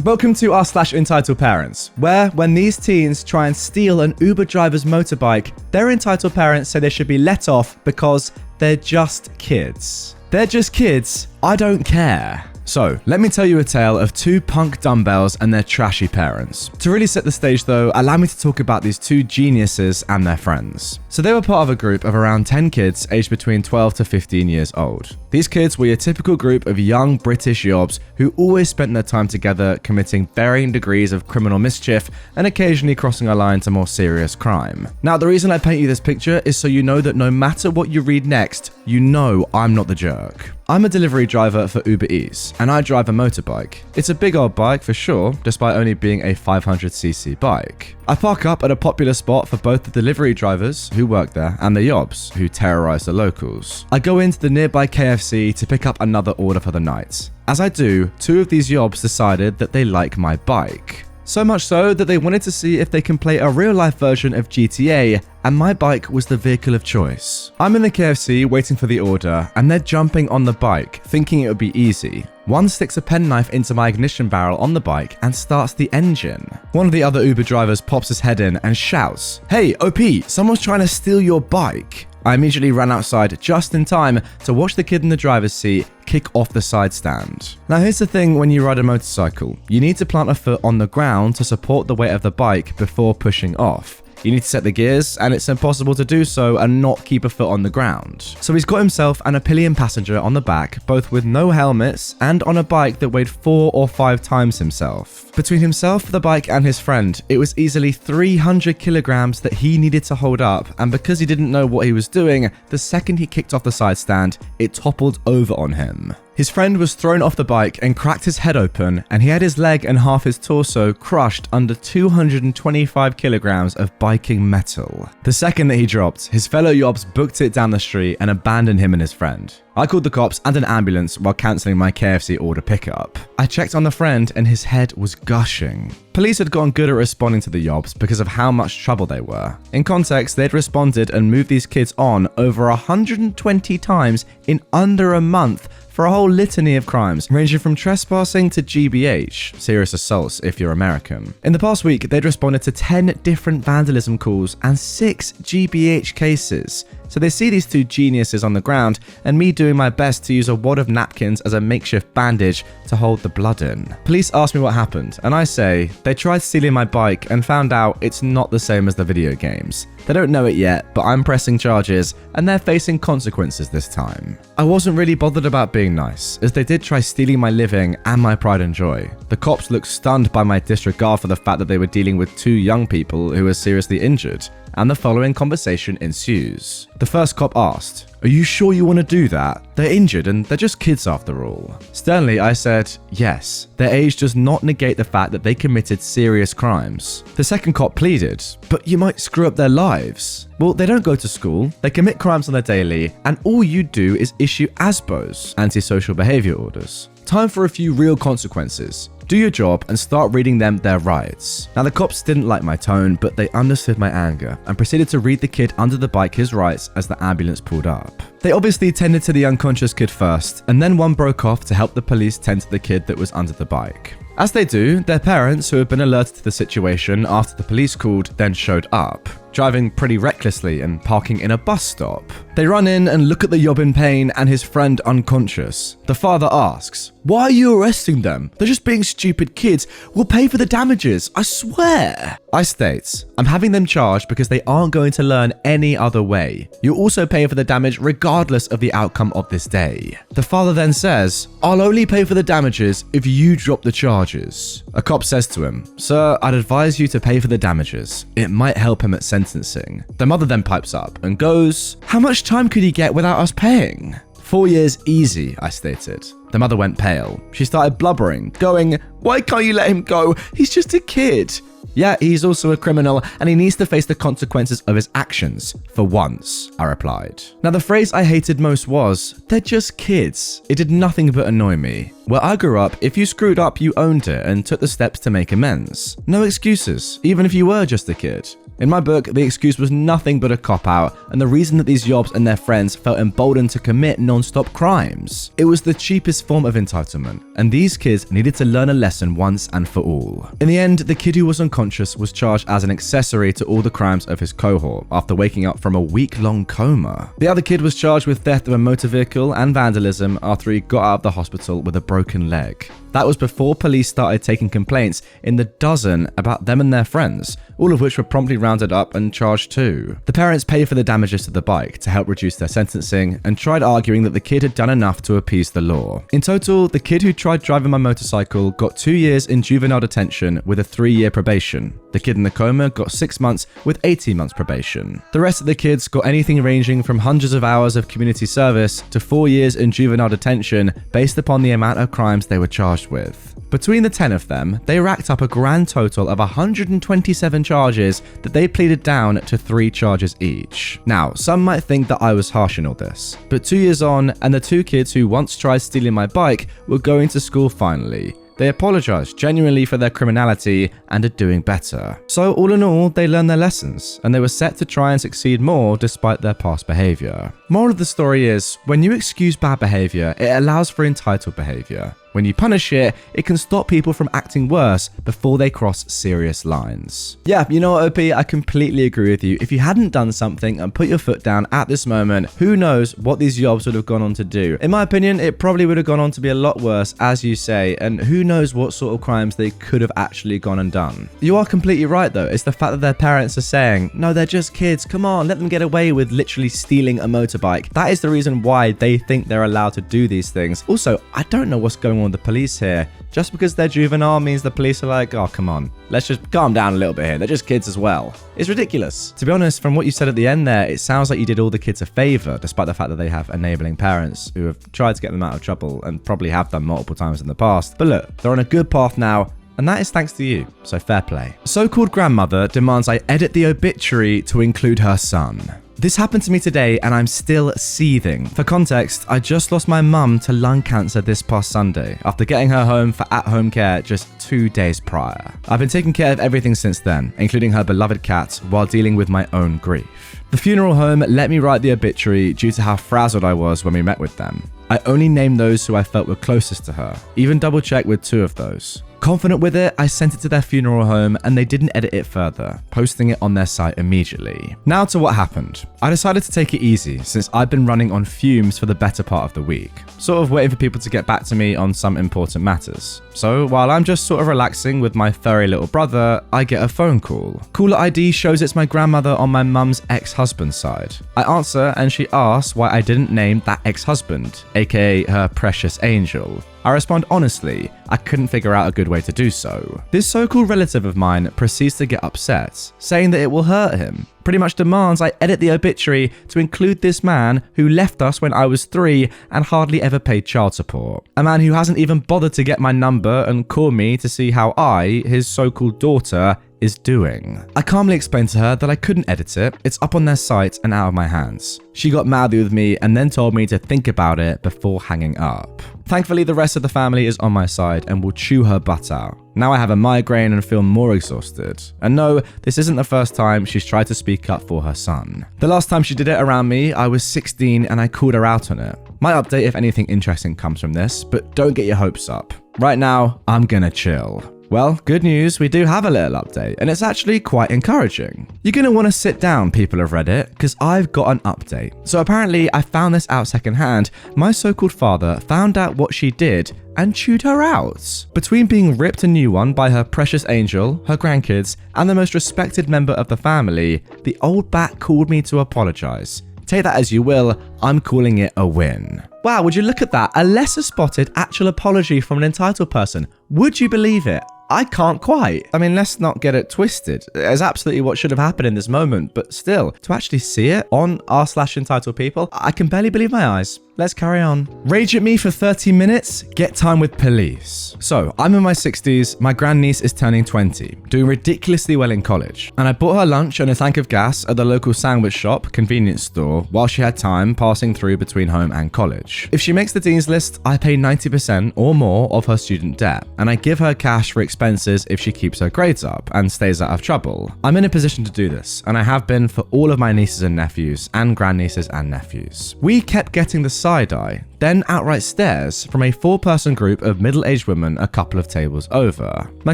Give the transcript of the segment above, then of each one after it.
Welcome to r/EntitledParents, where when these teens try and steal an Uber driver's motorbike, their entitled parents say they should be let off because they're just kids. They're just kids, I don't care. So, let me tell you a tale of two punk dumbbells and their trashy parents. To really set the stage though, allow me to talk about these two geniuses and their friends. So they were part of a group of around 10 kids aged between 12 to 15 years old. These kids were your typical group of young British yobs who always spent their time together committing varying degrees of criminal mischief and occasionally crossing a line to more serious crime. Now, the reason I paint you this picture is so you know that no matter what you read next, you know I'm not the jerk. I'm a delivery driver for Uber Eats, and I drive a motorbike. It's a big old bike for sure, despite only being a 500cc bike. I park up at a popular spot for both the delivery drivers who work there and the yobs who terrorize the locals. I go into the nearby KFC to pick up another order for the night. As I do, two of these yobs decided that they like my bike. So much so that they wanted to see if they can play a real-life version of GTA, and my bike was the vehicle of choice. I'm in the KFC waiting for the order, and they're jumping on the bike, thinking it would be easy. One sticks a penknife into my ignition barrel on the bike and starts the engine. One of the other Uber drivers pops his head in and shouts, "Hey, OP, someone's trying to steal your bike." I immediately ran outside just in time to watch the kid in the driver's seat kick off the side stand. Now here's the thing when you ride a motorcycle. You need to plant a foot on the ground to support the weight of the bike before pushing off. You need to set the gears, and it's impossible to do so and not keep a foot on the ground. So he's got himself and a pillion passenger on the back, both with no helmets and on a bike that weighed 4 or 5 times himself. Between himself, the bike, and his friend, it was easily 300 kilograms that he needed to hold up, and because he didn't know what he was doing, the second he kicked off the side stand, it toppled over on him. His friend was thrown off the bike and cracked his head open, and he had his leg and half his torso crushed under 225 kilograms of biking metal. The second that he dropped, his fellow yobs booked it down the street and abandoned him and his friend. I called the cops and an ambulance while cancelling my KFC order pickup. I checked on the friend and his head was gushing. Police had gotten good at responding to the yobs because of how much trouble they were. In context, they'd responded and moved these kids on over 120 times in under a month for a whole litany of crimes, ranging from trespassing to GBH, serious assaults if you're American. In the past week, they'd responded to 10 different vandalism calls and 6 GBH cases. So they see these two geniuses on the ground and me doing my best to use a wad of napkins as a makeshift bandage to hold the blood in. Police ask me what happened, and I say they tried stealing my bike and found out it's not the same as the video games. They don't know it yet, but I'm pressing charges and they're facing consequences this time. I wasn't really bothered about being nice, as they did try stealing my living and my pride and joy. The cops looked stunned by my disregard for the fact that they were dealing with 2 young people who were seriously injured, and the following conversation ensues. The first cop asked, "Are you sure you want to do that? They're injured and they're just kids after all." Sternly, I said, yes, their age does not negate the fact that they committed serious crimes. The second cop pleaded, "But you might screw up their lives." Well, they don't go to school, they commit crimes on the daily, and all you do is issue ASBOs, antisocial behavior orders. Time for a few real consequences. Do your job and start reading them their rights. Now the cops didn't like my tone, but they understood my anger and proceeded to read the kid under the bike his rights as the ambulance pulled up. They obviously tended to the unconscious kid first, and then one broke off to help the police tend to the kid that was under the bike. As they do, their parents, who had been alerted to the situation after the police called, then showed up, driving pretty recklessly and parking in a bus stop. They run in and look at the yob in pain and his friend unconscious. The father asks, "Why are you arresting them? They're just being stupid kids. We'll pay for the damages, I swear." I state, I'm having them charged because they aren't going to learn any other way. You'll also pay for the damage regardless of the outcome of this day. The father then says, "I'll only pay for the damages if you drop the charges." A cop says to him, "Sir, I'd advise you to pay for the damages. It might help him at sentencing." The mother then pipes up and goes, "How much time could he get without us paying?" 4 years easy, I stated. The mother went pale. She started blubbering, going, "Why can't you let him go? He's just a kid." Yeah, he's also a criminal and he needs to face the consequences of his actions, for once, I replied. Now the phrase I hated most was, "They're just kids." It did nothing but annoy me. Where I grew up, if you screwed up, you owned it and took the steps to make amends. No excuses, even if you were just a kid. In my book, the excuse was nothing but a cop-out, and the reason that these yobs and their friends felt emboldened to commit non-stop crimes. It was the cheapest form of entitlement, and these kids needed to learn a lesson once and for all. In the end, the kid who was unconscious was charged as an accessory to all the crimes of his cohort after waking up from a week-long coma. The other kid was charged with theft of a motor vehicle and vandalism after he got out of the hospital with a broken leg. That was before police started taking complaints in the dozen about them and their friends, all of which were promptly rounded up and charged too. The parents paid for the damages to the bike to help reduce their sentencing and tried arguing that the kid had done enough to appease the law. In total, the kid who tried driving my motorcycle got 2 years in juvenile detention with a 3-year probation. The kid in the coma got 6 months with 18 months probation. The rest of the kids got anything ranging from hundreds of hours of community service to 4 years in juvenile detention based upon the amount of crimes they were charged with. Between the 10 of them, they racked up a grand total of 127 charges that they pleaded down to 3 charges each. Now, some might think that I was harsh in all this, but 2 years on, and the 2 kids who once tried stealing my bike were going to school finally. They apologized genuinely for their criminality and are doing better. So all in all, they learned their lessons, and they were set to try and succeed more despite their past behavior. Moral of the story is, when you excuse bad behavior, it allows for entitled behavior. When you punish it, it can stop people from acting worse before they cross serious lines. Yeah, you know what, OP, I completely agree with you. If you hadn't done something and put your foot down at this moment, who knows what these yobs would have gone on to do. In my opinion, it probably would have gone on to be a lot worse, as you say, and who knows what sort of crimes they could have actually gone and done. You are completely right though, it's the fact that their parents are saying, no, they're just kids, come on, let them get away with literally stealing a motorbike. That is the reason why they think they're allowed to do these things. Also, I don't know what's going on with the police here. Just because they're juvenile means the police are like, oh, come on, let's just calm down a little bit here. They're just kids as well. It's ridiculous. To be honest, from what you said at the end there, it sounds like you did all the kids a favor, despite the fact that they have enabling parents who have tried to get them out of trouble and probably have done multiple times in the past. But look, they're on a good path now, and that is thanks to you, so fair play. So-called grandmother demands I edit the obituary to include her son. This happened to me today and I'm still seething. For context, I just lost my mum to lung cancer this past Sunday after getting her home for at-home care just 2 days prior. I've been taking care of everything since then, including her beloved cat, while dealing with my own grief. The funeral home let me write the obituary due to how frazzled I was when we met with them. I only named those who I felt were closest to her, even double-checked with 2 of those. Confident with it, I sent it to their funeral home and they didn't edit it further, posting it on their site immediately. Now to what happened. I decided to take it easy since I'd been running on fumes for the better part of the week, sort of waiting for people to get back to me on some important matters. So while I'm just sort of relaxing with my furry little brother, I get a phone call. Caller ID shows it's my grandmother on my mum's ex-husband's side. I answer and she asks why I didn't name that ex-husband, aka her precious angel. I respond honestly, I couldn't figure out a good way to do so. This so-called relative of mine proceeds to get upset, saying that it will hurt him. Pretty much demands I edit the obituary to include this man who left us when I was 3 and hardly ever paid child support. A man who hasn't even bothered to get my number and call me to see how I, his so-called daughter, is doing. I calmly explained to her that I couldn't edit it, it's up on their site and out of my hands. She got mouthy with me and then told me to think about it before hanging up. Thankfully, the rest of the family is on my side and will chew her butt out. Now I have a migraine and feel more exhausted. And no, this isn't the first time she's tried to speak up for her son. The last time she did it around me, I was 16 and I called her out on it. Might update if anything interesting comes from this, but don't get your hopes up. Right now, I'm gonna chill. Well, good news, we do have a little update, and it's actually quite encouraging. You're going to want to sit down, people of Reddit, because I've got an update. So apparently, I found this out secondhand. My so-called father found out what she did and chewed her out. Between being ripped a new one by her precious angel, her grandkids, and the most respected member of the family, the old bat called me to apologize. Take that as you will, I'm calling it a win. Wow, would you look at that? A lesser spotted actual apology from an entitled person. Would you believe it? I can't quite. I mean, let's not get it twisted. It's absolutely what should have happened in this moment, but still, to actually see it on r/entitled people, I can barely believe my eyes. let's carry on. Rage at me for 30 minutes, get time with police. So, I'm in my 60s, my grandniece is turning 20, doing ridiculously well in college. And I bought her lunch and a tank of gas at the local sandwich shop, convenience store, while she had time passing through between home and college. If she makes the dean's list, I pay 90% or more of her student debt, and I give her cash for expenses if she keeps her grades up and stays out of trouble. I'm in a position to do this, and I have been for all of my nieces and nephews, and grandnieces and nephews. We kept getting the side eye, then outright stares from a 4-person group of middle-aged women a couple of tables over. My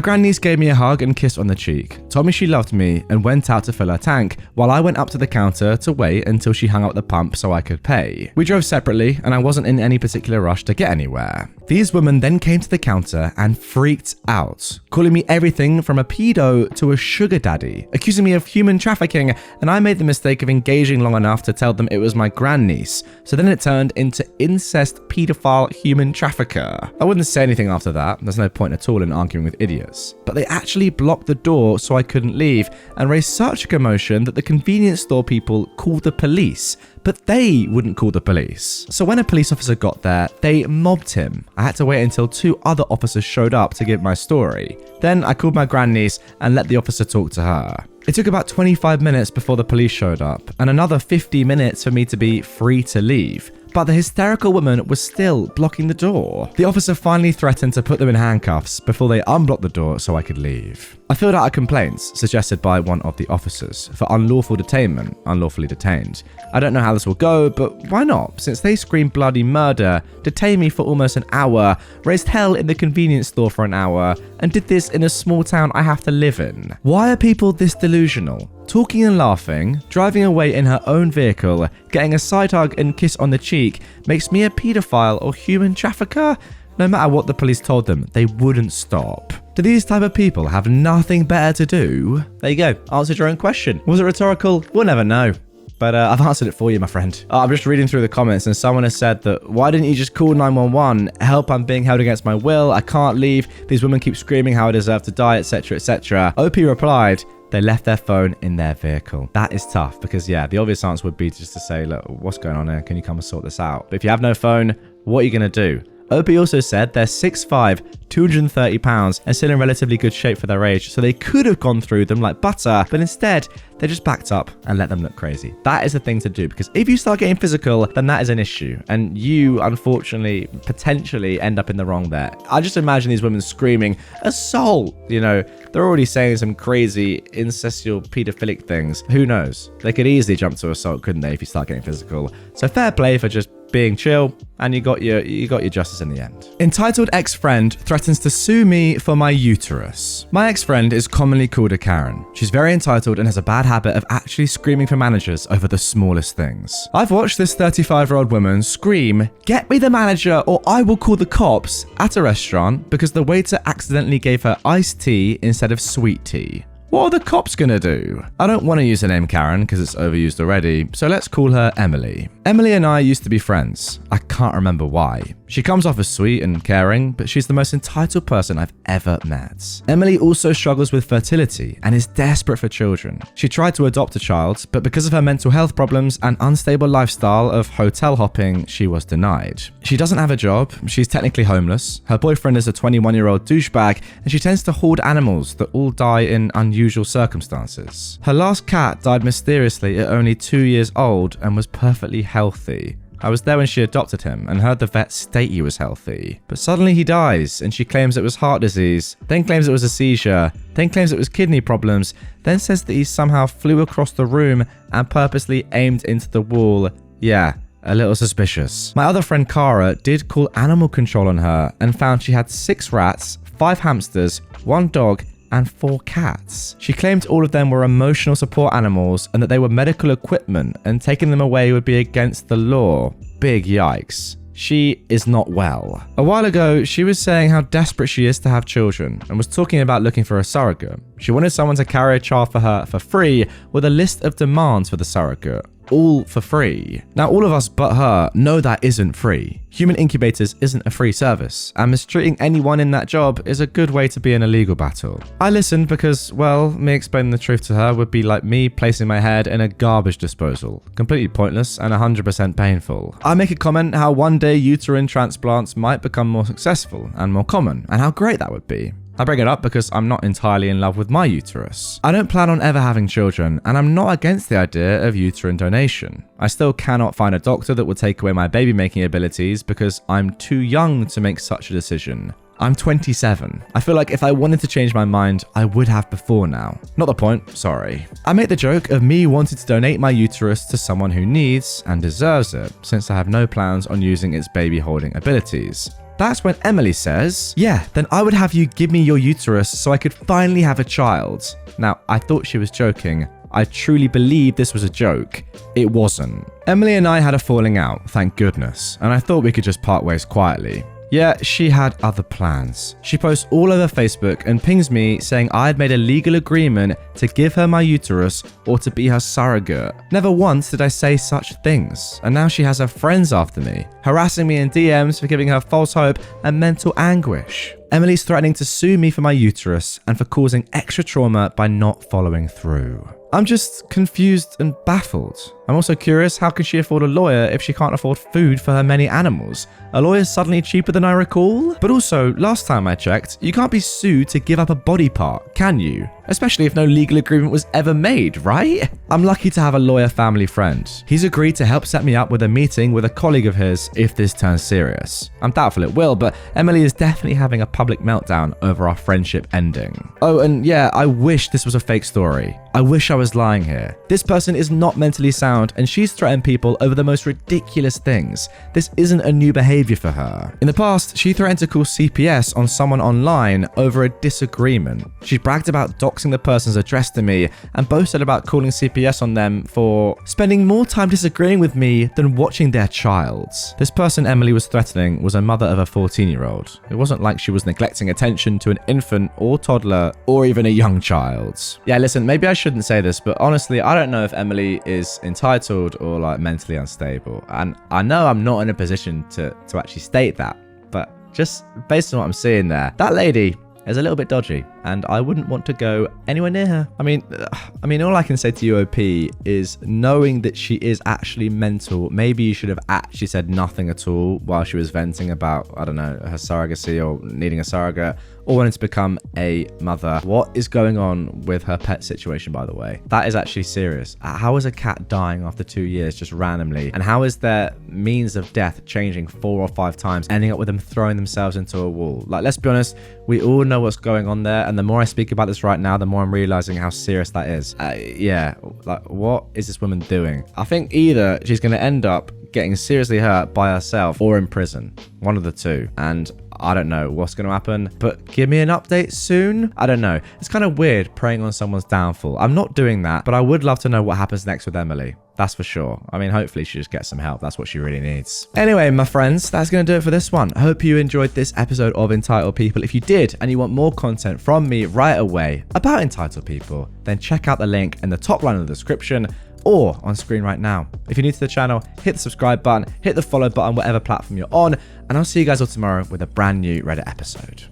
grandniece gave me a hug and kiss on the cheek, told me she loved me, and went out to fill her tank, while I went up to the counter to wait until she hung up the pump so I could pay. We drove separately, and I wasn't in any particular rush to get anywhere. These women then came to the counter and freaked out, calling me everything from a pedo to a sugar daddy, accusing me of human trafficking, and I made the mistake of engaging long enough to tell them it was my grandniece, so then it turned into incest pedophile human trafficker. I wouldn't say anything after that, there's no point at all in arguing with idiots, but they actually blocked the door so I couldn't leave and raised such a commotion that the convenience store people called the police, but they wouldn't call the police. So when a police officer got there, they mobbed him. I had to wait until 2 other officers showed up to give my story. Then I called my grandniece and let the officer talk to her. It took about 25 minutes before the police showed up, and another 50 minutes for me to be free to leave. But the hysterical woman was still blocking the door. The officer finally threatened to put them in handcuffs before they unblocked the door so I could leave. I filled out a complaint suggested by one of the officers for unlawful detainment, unlawfully detained. I don't know how this will go, but why not? Since they screamed bloody murder, detained me for almost an hour, raised hell in the convenience store for an hour, and did this in a small town I have to live in. Why are people this delusional? Talking and laughing, driving away in her own vehicle, getting a side hug and kiss on the cheek makes me a paedophile or human trafficker? No matter what the police told them, they wouldn't stop. Do these type of people have nothing better to do? There you go, answered your own question. Was it rhetorical? We'll never know. But I've answered it for you, my friend. I'm just reading through the comments and someone has said that, why didn't you just call 911? Help, I'm being held against my will. I can't leave. These women keep screaming how I deserve to die, etc, etc. OP replied, they left their phone in their vehicle. That is tough because, yeah, the obvious answer would be just to say, look, what's going on here? Can you come and sort this out? But if you have no phone, what are you going to do? OP also said they're 6'5", 230 pounds and still in relatively good shape for their age, so they could have gone through them like butter, but instead they just backed up and let them look crazy. That is the thing to do, because if you start getting physical, then that is an issue, and you unfortunately potentially end up in the wrong there. I just imagine these women screaming assault, you know, they're already saying some crazy incestual pedophilic things. Who knows? They could easily jump to assault, couldn't they, if you start getting physical? So fair play for just being chill, and you got your justice in the end. Entitled ex-friend threatens to sue me for my uterus. My ex-friend is commonly called a Karen. She's very entitled and has a bad habit of actually screaming for managers over the smallest things. I've watched this 35-year-old woman scream, "Get me the manager or I will call the cops," at a restaurant because the waiter accidentally gave her iced tea instead of sweet tea. What are the cops gonna do? I don't want to use the name Karen because it's overused already, so let's call her Emily. Emily and I used to be friends. I can't remember why. She comes off as sweet and caring, but she's the most entitled person I've ever met. Emily also struggles with fertility and is desperate for children. She tried to adopt a child, but because of her mental health problems and unstable lifestyle of hotel hopping, she was denied. She doesn't have a job, she's technically homeless, her boyfriend is a 21-year-old douchebag, and she tends to hoard animals that all die in unusual circumstances. Her last cat died mysteriously at only 2 years old and was perfectly healthy. I was there when she adopted him and heard the vet state he was healthy. But suddenly he dies and she claims it was heart disease, then claims it was a seizure, then claims it was kidney problems, then says that he somehow flew across the room and purposely aimed into the wall. Yeah, a little suspicious. My other friend Cara did call animal control on her and found she had 6 rats, 5 hamsters, 1 dog, and 4 cats. She claimed all of them were emotional support animals and that they were medical equipment and taking them away would be against the law. Big yikes. She is not well. A while ago, she was saying how desperate she is to have children and was talking about looking for a surrogate. She wanted someone to carry a child for her for free with a list of demands for the surrogate. all for free. Now, all of us but her know that isn't free. Human incubators isn't a free service, and mistreating anyone in that job is a good way to be in a legal battle. I listened because, well, me explaining the truth to her would be like me placing my head in a garbage disposal. Completely pointless and 100% painful. I make a comment how one day uterine transplants might become more successful and more common, and how great that would be. I bring it up because I'm not entirely in love with my uterus. I don't plan on ever having children, and I'm not against the idea of uterine donation. I still cannot find a doctor that would take away my baby-making abilities because I'm too young to make such a decision. I'm 27. I feel like if I wanted to change my mind, I would have before now. Not the point, sorry. I make the joke of me wanting to donate my uterus to someone who needs and deserves it, since I have no plans on using its baby-holding abilities. That's when Emily says, yeah, then I would have you give me your uterus so I could finally have a child. Now, I thought she was joking. I truly believed this was a joke. It wasn't. Emily and I had a falling out, thank goodness, and I thought we could just part ways quietly. Yeah, she had other plans. She posts all over Facebook and pings me saying I had made a legal agreement to give her my uterus or to be her surrogate. Never once did I say such things, and now she has her friends after me, harassing me in DMs for giving her false hope and mental anguish. Emily's threatening to sue me for my uterus and for causing extra trauma by not following through. I'm just confused and baffled. I'm also curious, how can she afford a lawyer if she can't afford food for her many animals? A lawyer's suddenly cheaper than I recall? But also, last time I checked, you can't be sued to give up a body part, can you? Especially if no legal agreement was ever made, right? I'm lucky to have a lawyer family friend. He's agreed to help set me up with a meeting with a colleague of his if this turns serious. I'm doubtful it will, but Emily is definitely having a public meltdown over our friendship ending. Oh, and yeah, I wish this was a fake story. I wish I was lying here. This person is not mentally sound, and she's threatened people over the most ridiculous things. This isn't a new behavior for her. In the past, she threatened to call CPS on someone online over a disagreement. She bragged about doxing the person's address to me and boasted about calling CPS on them for spending more time disagreeing with me than watching their child. This person Emily was threatening was a mother of a 14-year-old. It wasn't like she was neglecting attention to an infant or toddler or even a young child. Yeah, listen, maybe I shouldn't say this, but honestly, I don't know if Emily is entitled or like mentally unstable. And I know I'm not in a position to actually state that, but just based on what I'm seeing there, that lady is a little bit dodgy, and I wouldn't want to go anywhere near her. I mean, all I can say to you, OP, is knowing that she is actually mental, maybe you should have actually said nothing at all while she was venting about, I don't know, her surrogacy or needing a surrogate or wanting to become a mother. What is going on with her pet situation, by the way? That is actually serious. How is a cat dying after 2 years just randomly? And how is their means of death changing 4 or 5 times, ending up with them throwing themselves into a wall? Like, let's be honest, we all know what's going on there. And the more I speak about this right now, the more I'm realizing how serious that is. Yeah, like, what is this woman doing? I think either she's going to end up getting seriously hurt by herself or in prison. One of the two. And I don't know what's going to happen, but give me an update soon. I don't know. It's kind of weird preying on someone's downfall. I'm not doing that, but I would love to know what happens next with Emily. That's for sure. I mean, hopefully she just gets some help. That's what she really needs. Anyway, my friends, that's going to do it for this one. I hope you enjoyed this episode of Entitled People. If you did, and you want more content from me right away about Entitled People, then check out the link in the top line of the description or on screen right now. If you're new to the channel, hit the subscribe button, hit the follow button, whatever platform you're on, and I'll see you guys all tomorrow with a brand new Reddit episode.